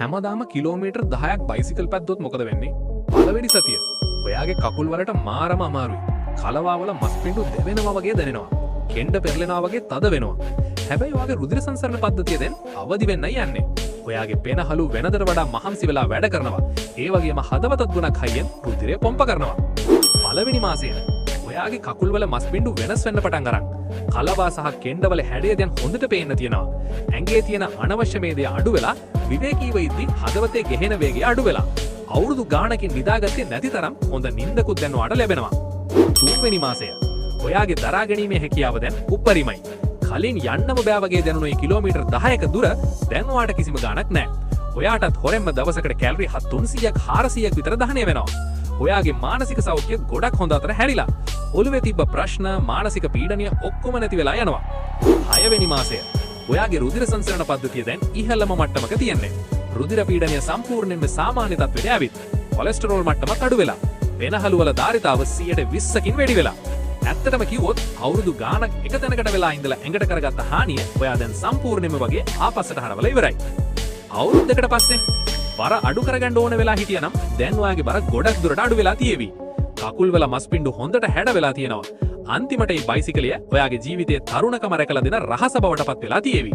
හැමදාම කිලෝමීටර් 10ක් බයිසිකල් පැද්දොත් මොකද වෙන්නේ? පළවෙනි සතිය ඔයාගේ කකුල් වලට මාරම අමාරුයි. කලවාවල මස් පිඬු දෙවෙනවා වගේ දැනෙනවා. කෙන්ඩ පෙරලෙනවා වගේ තද වෙනවා. හැබැයි ඔයාගේ රුධිර සංසරණ පද්ධතිය දැන් අවදි වෙන්නයි යන්නේ. ඔයාගේ පෙනහළු වෙනදට වඩා මහන්සි වෙලා වැඩ කරනවා. ඒ වගේම හදවතත් ගුණක් හයියෙන් රුධිරය පොම්ප කරනවා. පළවෙනි මාසයේ ඔයාගේ කකුල් වල මස් පිඬු වෙනස් වෙන්න පටන් අරන් කලවා සහ කෙන්ඩවල හැඩය දැන් හොඳට පේන්න තියෙනවා. ඇඟේ තියෙන අනවශ්‍ය මේදය අඩු වෙලා විවේකීව ඉද්දි හදවතේ ගෙහෙන වේගය අඩු වෙලා අවුරුදු ගාණකින් නිදාගත්තේ නැති තරම් හොඳ නිින්දකුත් දැන් ඔයාට ලැබෙනවා. තුන්වෙනි මාසය ඔයාගේ දරා ගැනීමේ හැකියාව දැන් උපරිමයි. කලින් යන්නම බෑ වගේ දැනුණු කිලෝමීටර් 10ක දුර දැන් ඔයාට කිසිම ගාණක් නැහැ. ඔයාටත් හොරෙන්ම දවසකට කැලරි 300ක් 400ක් විතර දහනය වෙනවා. ඔයාගේ මානසික සෞඛ්‍ය ගොඩක් හොඳ අතර හැරිලා. ඔළුවේ තිබ්බ ප්‍රශ්න මානසික පීඩනය ඔක්කොම නැති වෙලා යනවා. 6 වෙනි මාසය ඔයාගේ රුධිර සංසරණ පද්ධතිය දැන් ඉහළම මට්ටමක තියෙන්නේ. රුධිර පීඩනය සම්පූර්ණයෙන්ම සාමාන්‍ය තත්ත්වයට ඇවිත් කොලෙස්ටරෝල් මට්ටමක් අඩු වෙලා වෙනහළු වල ධාරිතාව 120කින් වැඩි වෙලා. ඇත්තටම කිව්වොත් අවුරුදු ගාණක් එක තැනකට වෙලා ඉඳලා ඇඟට කරගත්ත හානිය ඔයා දැන් සම්පූර්ණයෙන්ම වගේ ආපස්සට හරවලා ඉවරයි. අවුරුදු දෙකකට පස්සේ බර අඩු කරගන්න ඕන වෙලා හිටියනම් දැන් ඔයාගේ බර ගොඩක් දුරට අඩු වෙලා තියෙවි. කකුල් වල මස් පිඬු හොඳට හැඩ වෙලා තියෙනවා. අන්තිමට මේ බයිසිකලය ඔයාගේ ජීවිතයේ තරුණකම රැකලා දෙන රහස බවට පත් වෙලා තියෙවි.